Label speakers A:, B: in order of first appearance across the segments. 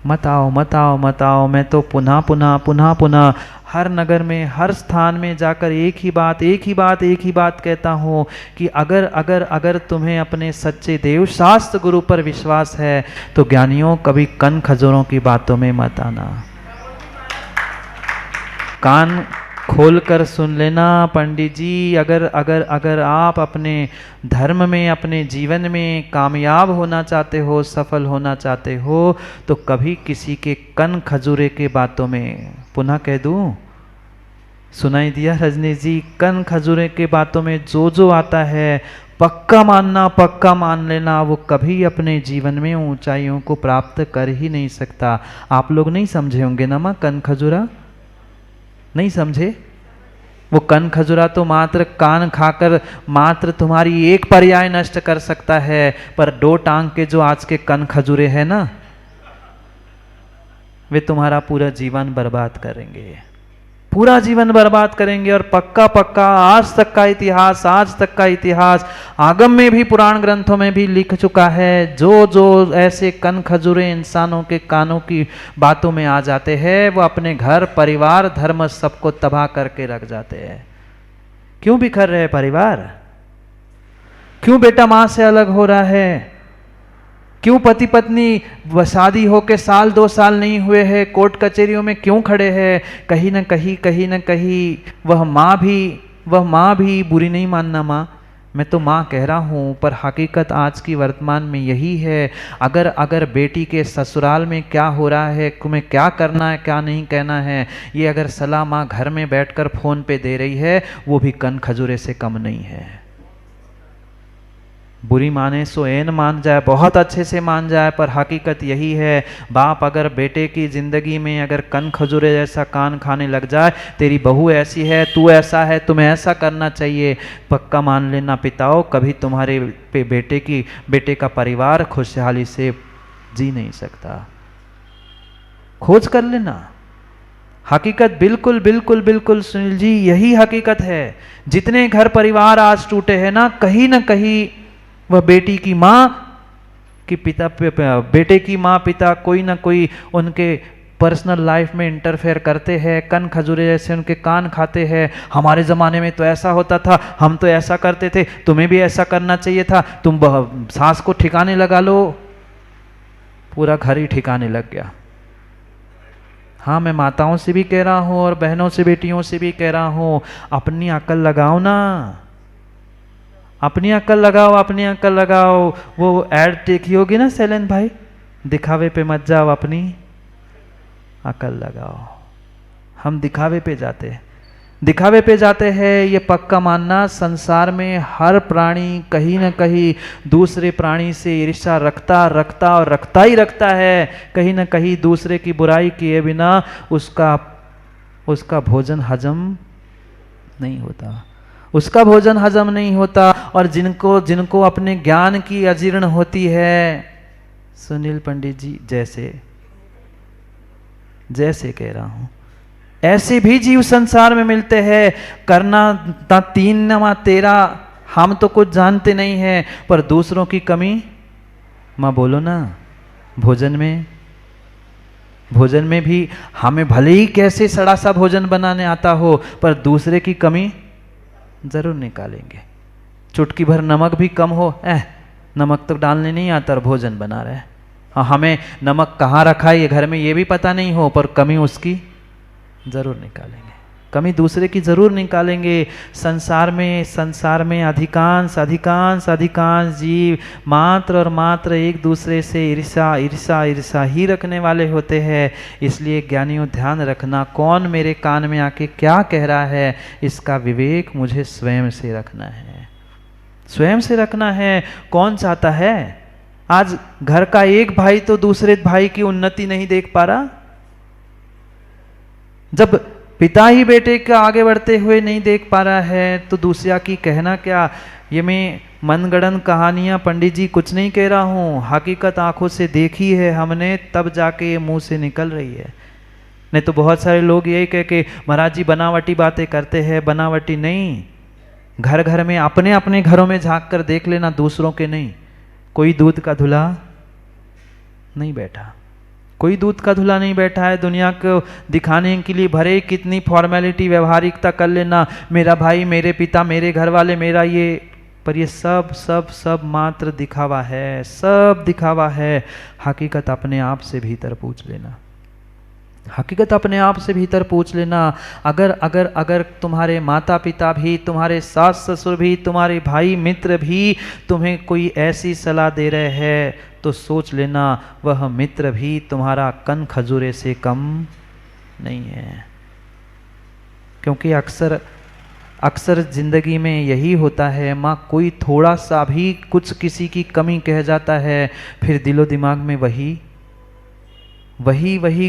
A: मत आओ मत आओ मत आओ। मैं तो पुनः पुनः पुनः पुनः हर नगर में, हर स्थान में जाकर एक ही बात कहता हूँ कि अगर अगर अगर तुम्हें अपने सच्चे देव शास्त्र गुरु पर विश्वास है तो ज्ञानियों कभी कन खजूरों की बातों में मत आना। कान खोलकर सुन लेना पंडित जी, अगर अगर अगर आप अपने धर्म में, अपने जीवन में कामयाब होना चाहते हो, सफल होना चाहते हो, तो कभी किसी के कन खजूरे के बातों में, पुनः कह दूं, सुनाई दिया रजनीश जी, कन खजूरे के बातों में जो जो आता है पक्का मानना, पक्का मान लेना, वो कभी अपने जीवन में ऊंचाइयों को प्राप्त कर ही नहीं सकता। आप लोग नहीं समझे होंगे ना माँ, कन खजूरा नहीं समझे? वो कन खजुरा तो मात्र कान खाकर मात्र तुम्हारी एक पर्याय नष्ट कर सकता है, पर दो टांग के जो आज के कन खजुरे हैं ना, वे तुम्हारा पूरा जीवन बर्बाद करेंगे, पूरा जीवन बर्बाद करेंगे। और पक्का पक्का आज तक का इतिहास आगम में भी, पुराण ग्रंथों में भी लिख चुका है, जो जो ऐसे कन खजूरे इंसानों के कानों की बातों में आ जाते हैं, वो अपने घर परिवार धर्म सबको तबाह करके रख जाते हैं। क्यों बिखर रहे परिवार? क्यों बेटा मां से अलग हो रहा है? क्यों पति पत्नी शादी होके 1-2 साल नहीं हुए हैं, कोर्ट कचहरियों में क्यों खड़े हैं? कहीं न कहीं वह माँ भी बुरी नहीं मानना माँ, मैं तो माँ कह रहा हूँ, पर हकीकत आज की वर्तमान में यही है। अगर बेटी के ससुराल में क्या हो रहा है, तुम्हें क्या करना है क्या नहीं कहना है, ये अगर सलाह माँ घर में बैठकर फोन पे दे रही है, वो भी कन खजूरे से कम नहीं है। बुरी माने सो एन मान जाए, बहुत अच्छे से मान जाए, पर हकीकत यही है, बाप अगर बेटे की जिंदगी में अगर कन खजूरे जैसा कान खाने लग जाए, तेरी बहू ऐसी है, तू ऐसा है, तुम्हें ऐसा करना चाहिए, पक्का मान लेना पिताओ, कभी तुम्हारे बेटे का परिवार खुशहाली से जी नहीं सकता। खोज कर लेना, हकीकत बिल्कुल बिल्कुल बिल्कुल सुनील जी, यही हकीकत है। जितने घर परिवार आज टूटे हैं ना कहीं वह बेटी की माँ कि बेटे की माँ पिता कोई ना कोई उनके पर्सनल लाइफ में इंटरफेयर करते हैं, कन खजूरे जैसे उनके कान खाते हैं। हमारे ज़माने में तो ऐसा होता था, हम तो ऐसा करते थे, तुम्हें भी ऐसा करना चाहिए था, तुम सास को ठिकाने लगा लो, पूरा घर ही ठिकाने लग गया। हाँ, मैं माताओं से भी कह रहा हूँ और बहनों से, बेटियों से भी कह रहा हूँ, अपनी अकल लगाओ ना, अपनी अकल लगाओ, अपनी अकल लगाओ। वो ऐड देखी होगी ना शैलेंद्र भाई, दिखावे पे मत जाओ, अपनी अकल लगाओ। हम दिखावे पे जाते हैं, ये पक्का मानना, संसार में हर प्राणी कहीं ना कहीं दूसरे प्राणी से ईर्ष्या रखता है। कहीं ना कहीं दूसरे की बुराई किए बिना उसका भोजन हजम नहीं होता। और जिनको अपने ज्ञान की अजीर्ण होती है, सुनील पंडित जी जैसे कह रहा हूं, ऐसे भी जीव संसार में मिलते हैं। करना ना 3 ना 13, हम तो कुछ जानते नहीं हैं, पर दूसरों की कमी, मां बोलो ना, भोजन में भी हमें भले ही कैसे सड़ा सा भोजन बनाने आता हो, पर दूसरे की कमी जरूर निकालेंगे। चुटकी भर नमक भी कम हो, नमक तो डालने नहीं आता और भोजन बना रहे, हमें नमक कहाँ रखा है ये घर में ये भी पता नहीं हो, पर कमी उसकी जरूर निकालेंगे, कमी दूसरे की जरूर निकालेंगे। संसार में अधिकांश जीव मात्र और मात्र एक दूसरे से ईर्ष्या ही रखने वाले होते हैं। इसलिए ज्ञानियों ध्यान रखना, कौन मेरे कान में आके क्या कह रहा है, इसका विवेक मुझे स्वयं से रखना है। कौन चाहता है आज घर का एक भाई तो दूसरे भाई की उन्नति नहीं देख पा रहा? जब पिता ही बेटे का आगे बढ़ते हुए नहीं देख पा रहा है, तो दूसरा की कहना क्या? ये मैं मनगढ़ंत कहानियां पंडित जी कुछ नहीं कह रहा हूं, हकीकत आंखों से देखी है हमने, तब जाके ये मुंह से निकल रही है। नहीं तो बहुत सारे लोग यही कह के महाराज जी बनावटी बातें करते हैं, बनावटी नहीं, घर में अपने घरों में झांक कर देख लेना, दूसरों के नहीं। कोई दूध का धुला नहीं बैठा, कोई दूध का धुला नहीं बैठा है दुनिया को दिखाने के लिए, भरे कितनी फॉर्मेलिटी व्यवहारिकता कर लेना, मेरा भाई, मेरे पिता, मेरे घर वाले, मेरा ये, पर ये सब सब सब मात्र दिखावा है, सब दिखावा है। हकीकत अपने आप से भीतर पूछ लेना, हकीकत अपने आप से भीतर पूछ लेना। अगर अगर अगर तुम्हारे माता पिता भी, तुम्हारे सास ससुर भी, तुम्हारे भाई मित्र भी तुम्हें कोई ऐसी सलाह दे रहे हैं तो सोच लेना वह मित्र भी तुम्हारा कन खजूरे से कम नहीं है। क्योंकि अक्सर अक्सर ज़िंदगी में यही होता है, माँ कोई थोड़ा सा भी कुछ किसी की कमी कह जाता है, फिर दिलो दिमाग में वही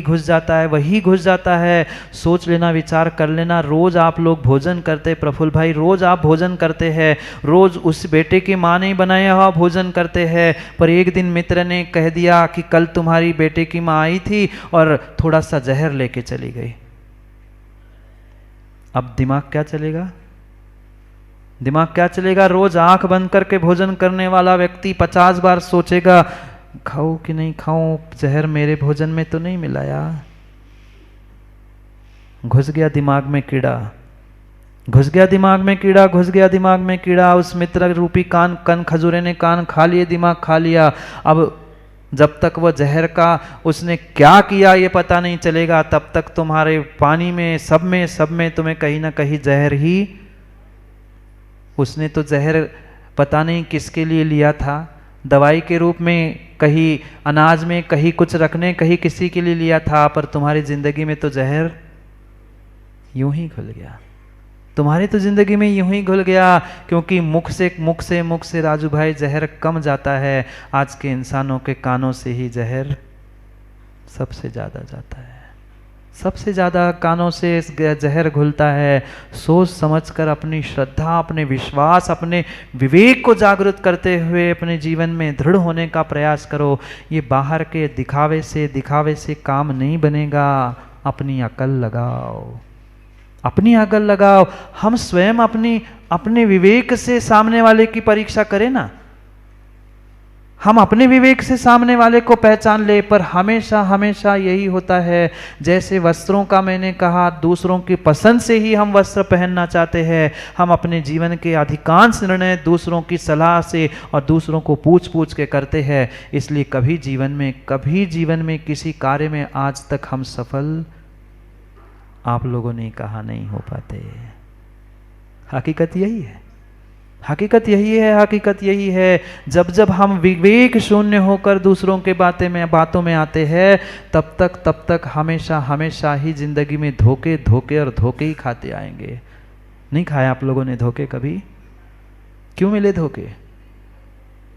A: घुस जाता है, वही घुस जाता है। सोच लेना, विचार कर लेना। रोज़ आप लोग भोजन करते, प्रफुल्ल भाई, रोज़ आप भोजन करते हैं, रोज़ उस बेटे की माँ ने बनाया हुआ भोजन करते हैं, पर एक दिन मित्र ने कह दिया कि कल तुम्हारी बेटे की माँ आई थी और थोड़ा सा जहर लेके चली गई। अब दिमाग क्या चलेगा? दिमाग क्या चलेगा? रोज आंख बंद करके भोजन करने वाला व्यक्ति 50 बार सोचेगा खाऊं कि नहीं खाऊं, जहर मेरे भोजन में तो नहीं मिलाया। घुस गया दिमाग में कीड़ा, घुस गया दिमाग में कीड़ा, घुस गया दिमाग में कीड़ा। उस मित्र रूपी कन खजूरे ने कान खा लिए, दिमाग खा लिया। अब जब तक वह जहर का उसने क्या किया ये पता नहीं चलेगा, तब तक तुम्हारे पानी में सब में तुम्हें कहीं ना कहीं जहर ही। उसने तो जहर पता नहीं किसके लिए लिया था, दवाई के रूप में, कहीं अनाज में, कहीं कुछ रखने, कहीं किसी के लिए लिया था, पर तुम्हारी जिंदगी में तो जहर यूं ही घुल गया। तुम्हारी तो जिंदगी में यूं ही घुल गया, क्योंकि मुख से राजू भाई जहर कम जाता है। आज के इंसानों के कानों से ही जहर सबसे ज्यादा जाता है, सबसे ज्यादा कानों से जहर घुलता है। सोच समझकर अपनी श्रद्धा, अपने विश्वास, अपने विवेक को जागृत करते हुए अपने जीवन में दृढ़ होने का प्रयास करो। ये बाहर के दिखावे से काम नहीं बनेगा। अपनी अकल लगाओ, अपनी अकल लगाओ। हम स्वयं अपने विवेक से सामने वाले की परीक्षा करें ना, हम अपने विवेक से सामने वाले को पहचान ले। पर हमेशा हमेशा यही होता है, जैसे वस्त्रों का मैंने कहा, दूसरों की पसंद से ही हम वस्त्र पहनना चाहते हैं। हम अपने जीवन के अधिकांश निर्णय दूसरों की सलाह से और दूसरों को पूछ के करते हैं। इसलिए कभी जीवन में किसी कार्य में आज तक हम सफल, आप लोगों ने कहा, नहीं हो पाते। हकीकत यही है, हकीकत यही है। जब हम विवेक शून्य होकर दूसरों के बातों में आते हैं, तब तक हमेशा ही जिंदगी में धोखे ही खाते आएंगे। नहीं खाए आप लोगों ने धोखे कभी? क्यों मिले धोखे?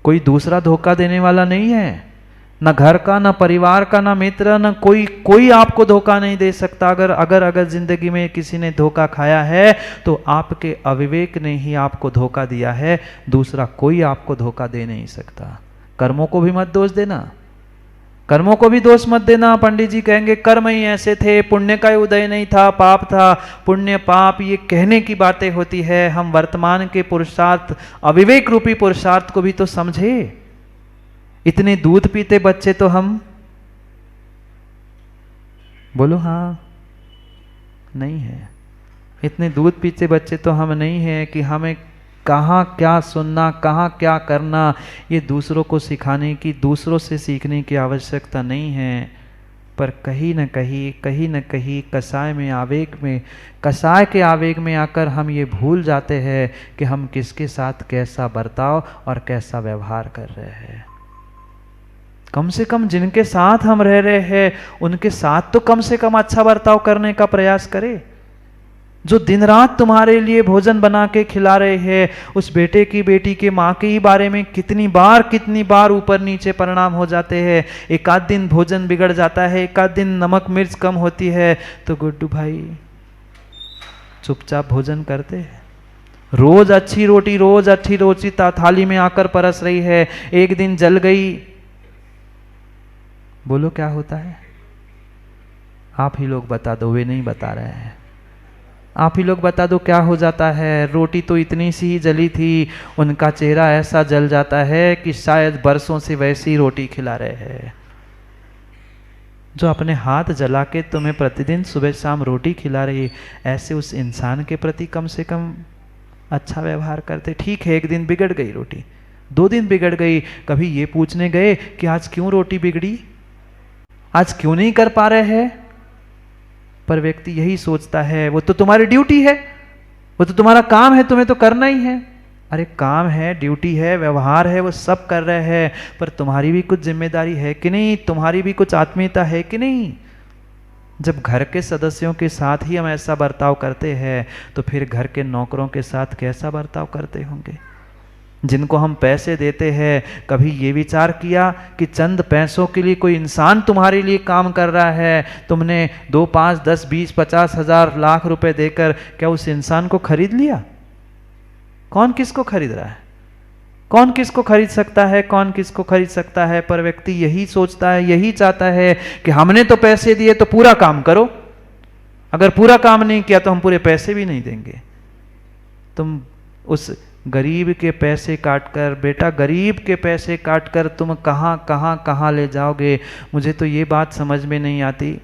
A: कोई दूसरा धोखा देने वाला नहीं है, ना घर का, ना परिवार का, ना मित्र, ना कोई आपको धोखा नहीं दे सकता। अगर जिंदगी में किसी ने धोखा खाया है तो आपके अविवेक ने ही आपको धोखा दिया है, दूसरा कोई आपको धोखा दे नहीं सकता। कर्मों को भी मत दोष देना, कर्मों को भी दोष मत देना। पंडित जी कहेंगे कर्म ही ऐसे थे, पुण्य का उदय नहीं था, पाप था। पुण्य पाप ये कहने की बातें होती है। हम वर्तमान के पुरुषार्थ, अविवेक रूपी पुरुषार्थ को भी तो समझे। इतने दूध पीते बच्चे तो हम, बोलो हाँ, नहीं है। इतने दूध पीते बच्चे तो हम नहीं है कि हमें कहाँ क्या सुनना, कहाँ क्या करना, ये दूसरों को सिखाने की, दूसरों से सीखने की आवश्यकता नहीं है। पर कहीं न कहीं कसाय के आवेग में आकर हम ये भूल जाते हैं कि हम किसके साथ कैसा बर्ताव और कैसा व्यवहार कर रहे हैं। कम से कम जिनके साथ हम रह रहे हैं उनके साथ तो कम से कम अच्छा बर्ताव करने का प्रयास करें। जो दिन रात तुम्हारे लिए भोजन बना के खिला रहे हैं, उस बेटे की, बेटी के, माँ के ही बारे में कितनी बार ऊपर नीचे परिणाम हो जाते हैं। एक आध दिन भोजन बिगड़ जाता है, एक आध दिन नमक मिर्च कम होती है, तो गुड्डू भाई चुपचाप भोजन करते हैं। रोज अच्छी रोटी थाली में आकर परस रही है, एक दिन जल गई, बोलो क्या होता है? आप ही लोग बता दो, वे नहीं बता रहे हैं। आप ही लोग बता दो क्या हो जाता है। रोटी तो इतनी सी ही जली थी, उनका चेहरा ऐसा जल जाता है कि शायद बरसों से वैसी रोटी खिला रहे हैं। जो अपने हाथ जला के तुम्हें प्रतिदिन सुबह शाम रोटी खिला रही, ऐसे उस इंसान के प्रति कम से कम अच्छा व्यवहार करते। ठीक है, एक दिन बिगड़ गई रोटी, 2 दिन बिगड़ गई, कभी ये पूछने गए कि आज क्यों रोटी बिगड़ी, आज क्यों नहीं कर पा रहे हैं? पर व्यक्ति यही सोचता है वो तो तुम्हारी ड्यूटी है, वो तो तुम्हारा काम है, तुम्हें तो करना ही है। अरे काम है, ड्यूटी है, व्यवहार है, वो सब कर रहे हैं, पर तुम्हारी भी कुछ जिम्मेदारी है कि नहीं, तुम्हारी भी कुछ आत्मीयता है कि नहीं? जब घर के सदस्यों के साथ ही हम ऐसा बर्ताव करते हैं तो फिर घर के नौकरों के साथ कैसा बर्ताव करते होंगे? जिनको हम पैसे देते हैं, कभी ये विचार किया कि चंद पैसों के लिए कोई इंसान तुम्हारे लिए काम कर रहा है, तुमने 2, 5, 10, 20, 50 हजार, लाख रुपए देकर क्या उस इंसान को खरीद लिया? कौन किसको खरीद रहा है? कौन किसको खरीद सकता है? कौन किसको खरीद सकता है? पर व्यक्ति यही सोचता है, यही चाहता है कि हमने तो पैसे दिए तो पूरा काम करो, अगर पूरा काम नहीं किया तो हम पूरे पैसे भी नहीं देंगे। तुम उस गरीब के पैसे काटकर, बेटा गरीब के पैसे काटकर तुम कहाँ ले जाओगे? मुझे तो ये बात समझ में नहीं आती,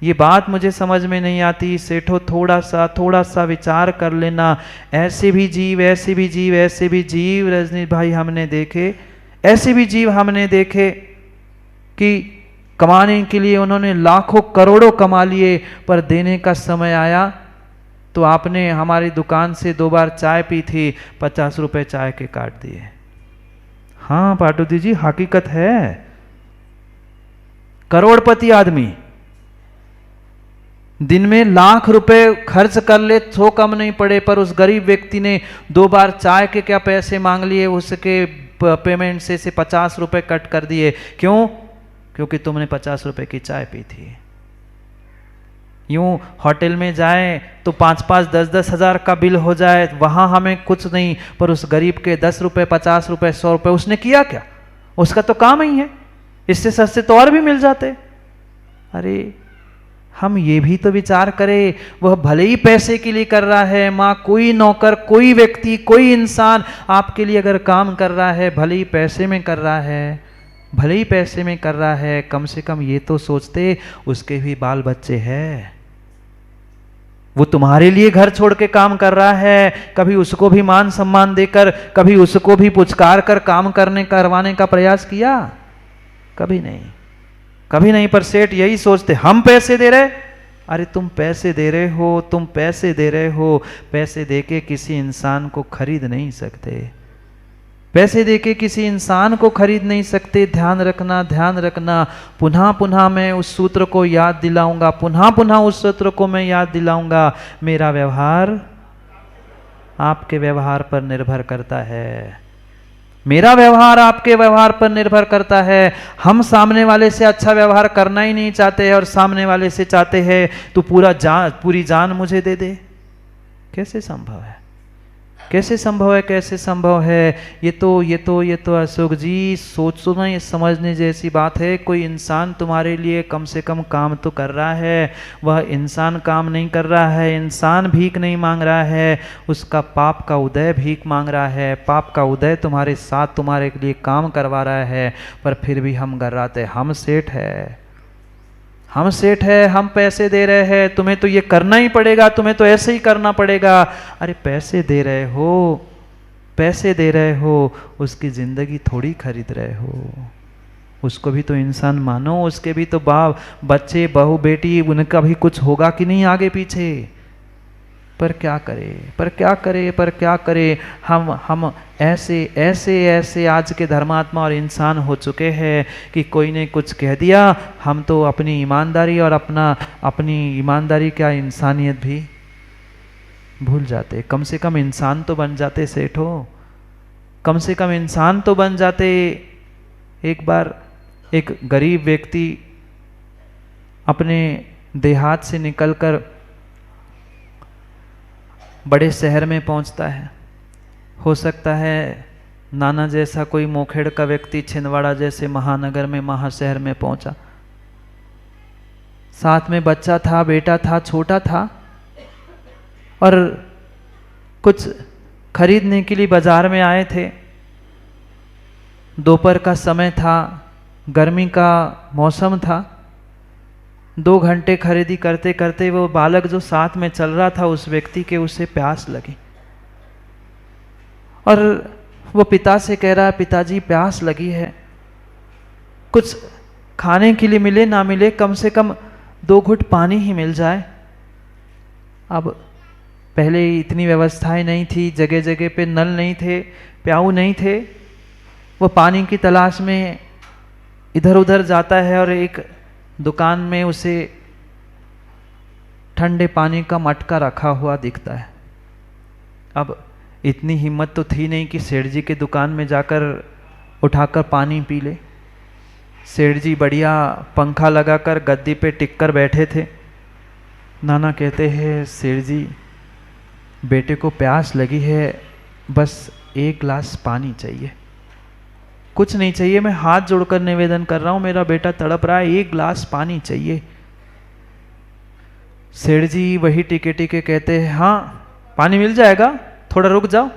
A: ये बात मुझे समझ में नहीं आती। सेठो थोड़ा सा विचार कर लेना। ऐसे भी जीव, ऐसे भी जीव, ऐसे भी जीव रजनीश भाई हमने देखे, ऐसे भी जीव हमने देखे कि कमाने के लिए उन्होंने लाखों करोड़ों कमा लिए, पर देने का समय आया तो आपने हमारी दुकान से 2 बार चाय पी थी, 50 रुपए चाय के काट दिए। हाँ पाटुदी जी, हकीकत है। करोड़पति आदमी दिन में लाख रुपए खर्च कर ले तो कम नहीं पड़े, पर उस गरीब व्यक्ति ने 2 बार चाय के क्या पैसे मांग लिए, उसके पेमेंट से 50 रुपए कट कर दिए। क्यों? क्योंकि तुमने 50 रुपए की चाय पी थी। यूं होटल में जाए तो 5-5, 10-10 हजार का बिल हो जाए, वहां हमें कुछ नहीं, पर उस गरीब के 10 रुपए, 50 रुपए, 100 रुपए उसने किया क्या? उसका तो काम ही है, इससे सस्ते तो और भी मिल जाते। अरे हम ये भी तो विचार करें, वह भले ही पैसे के लिए कर रहा है, माँ कोई नौकर, कोई व्यक्ति, कोई इंसान आपके लिए अगर काम कर रहा है, भले ही पैसे में कर रहा है, भले ही पैसे में कर रहा है, कम से कम ये तो सोचते उसके भी बाल बच्चे हैं। वो तुम्हारे लिए घर छोड़ के काम कर रहा है, कभी उसको भी मान सम्मान देकर, कभी उसको भी पुचकार कर काम करवाने का प्रयास किया? कभी नहीं, कभी नहीं। पर सेठ यही सोचते हम पैसे दे रहे। अरे तुम पैसे दे रहे हो, तुम पैसे दे रहे हो, पैसे देके किसी इंसान को खरीद नहीं सकते, पैसे देके किसी इंसान को खरीद नहीं सकते। ध्यान रखना, ध्यान रखना। पुनः पुनः मैं उस सूत्र को याद दिलाऊंगा, पुनः पुनः उस सूत्र को मैं याद दिलाऊंगा। मेरा व्यवहार आपके व्यवहार पर निर्भर करता है, मेरा व्यवहार आपके व्यवहार पर निर्भर करता है। हम सामने वाले से अच्छा व्यवहार करना ही नहीं चाहते हैं और सामने वाले से चाहते हैं तो पूरी जान मुझे दे दे। कैसे संभव है? कैसे संभव है? कैसे संभव है? ये तो अशोक जी सोचना, ये समझने जैसी बात है। कोई इंसान तुम्हारे लिए कम से कम काम तो कर रहा है, वह इंसान काम नहीं कर रहा है, इंसान भीख नहीं मांग रहा है, उसका पाप का उदय भीख मांग रहा है, पाप का उदय तुम्हारे साथ तुम्हारे लिए काम करवा रहा है, पर फिर भी हम गर्राते, हम सेठ है, हम सेठ है, हम पैसे दे रहे हैं, तुम्हें तो ये करना ही पड़ेगा, तुम्हें तो ऐसे ही करना पड़ेगा। अरे पैसे दे रहे हो, पैसे दे रहे हो, उसकी जिंदगी थोड़ी खरीद रहे हो। उसको भी तो इंसान मानो, उसके भी तो बाप बच्चे, बहू, बेटी, उनका भी कुछ होगा कि नहीं आगे पीछे। पर क्या करे, पर क्या करे, पर क्या करे। हम ऐसे आज के धर्मात्मा और इंसान हो चुके हैं कि कोई ने कुछ कह दिया, हम तो अपनी ईमानदारी और अपनी ईमानदारी क्या इंसानियत भी भूल जाते। कम से कम इंसान तो बन जाते सेठो, कम से कम इंसान तो बन जाते। एक बार एक गरीब व्यक्ति अपने देहात से निकलकर बड़े शहर में पहुंचता है। हो सकता है नाना जैसा कोई मोखेड़ का व्यक्ति छिंदवाड़ा जैसे महानगर में, महाशहर में पहुंचा। साथ में बच्चा था, बेटा था, छोटा था, और कुछ खरीदने के लिए बाजार में आए थे। दोपहर का समय था, गर्मी का मौसम था। 2 घंटे खरीदी करते करते वो बालक जो साथ में चल रहा था उस व्यक्ति के, उसे प्यास लगी और वो पिता से कह रहा है, पिताजी प्यास लगी है, कुछ खाने के लिए मिले ना मिले कम से कम 2 घुट पानी ही मिल जाए। अब पहले इतनी व्यवस्थाएं नहीं थी, जगह जगह पे नल नहीं थे, प्याऊ नहीं थे। वो पानी की तलाश में इधर उधर जाता है और एक दुकान में उसे ठंडे पानी का मटका रखा हुआ दिखता है। अब इतनी हिम्मत तो थी नहीं कि सेठ जी के दुकान में जाकर उठाकर पानी पी ले। सेठ जी बढ़िया पंखा लगाकर गद्दी पे टिक कर बैठे थे। नाना कहते हैं, सेठ जी बेटे को प्यास लगी है, बस 1 गिलास पानी चाहिए, कुछ नहीं चाहिए, मैं हाथ जोड़कर निवेदन कर रहा हूं, मेरा बेटा तड़प रहा है, 1 गिलास पानी चाहिए। सेठ जी वही टिके टिके कहते हैं, हाँ पानी मिल जाएगा, थोड़ा रुक जाओ,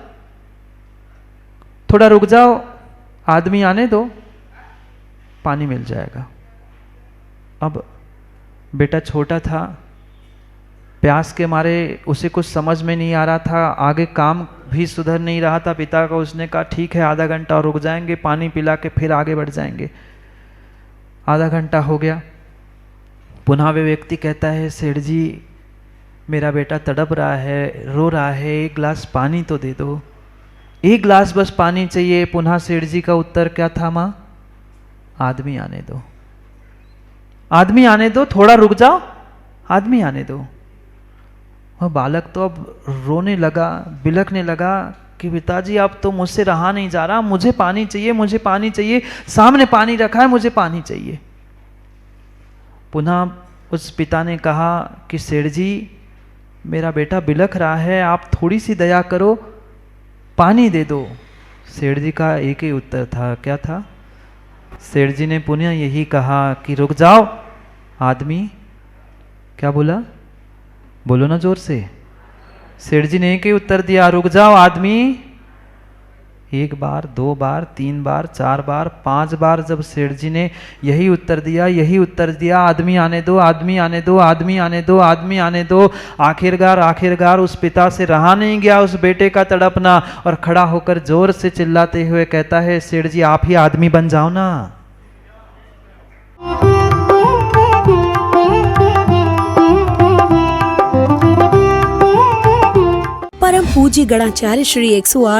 A: थोड़ा रुक जाओ, आदमी आने दो, पानी मिल जाएगा। अब बेटा छोटा था, प्यास के मारे उसे कुछ समझ में नहीं आ रहा था, आगे काम भी सुधर नहीं रहा था पिता का। उसने कहा ठीक है, आधा घंटा और रुक जाएंगे, पानी पिला के फिर आगे बढ़ जाएंगे। आधा घंटा हो गया, पुनः वे व्यक्ति कहता है, सेठ जी मेरा बेटा तड़प रहा है, रो रहा है, 1 गिलास पानी तो दे दो, 1 गिलास बस पानी चाहिए। पुनः सेठ जी का उत्तर क्या था, माँ आदमी आने दो, आदमी आने दो, थोड़ा रुक जाओ, आदमी आने दो। वह बालक तो अब रोने लगा, बिलखने लगा कि पिताजी अब तो मुझसे रहा नहीं जा रहा, मुझे पानी चाहिए, मुझे पानी चाहिए, सामने पानी रखा है, मुझे पानी चाहिए। पुनः उस पिता ने कहा कि सेठ जी मेरा बेटा बिलख रहा है, आप थोड़ी सी दया करो, पानी दे दो। सेठ जी का एक ही उत्तर था, क्या था? सेठ जी ने पुनः यही कहा कि रुक जाओ आदमी। क्या बोला? बोलो ना जोर से। सेठ जी ने एक ही उत्तर दिया, रुक जाओ आदमी। 1 बार, 2 बार, 3 बार, 4 बार, 5 बार जब सेठ जी ने यही उत्तर दिया, यही उत्तर दिया, आदमी आने दो, आदमी आने दो, आदमी आने दो, आदमी आने दो, आखिरकार उस पिता से रहा नहीं गया उस बेटे का तड़पना, और खड़ा होकर जोर से चिल्लाते हुए कहता है, सेठ जी आप ही आदमी बन जाओ ना।
B: परम पूज्य गणाचार्य श्री 108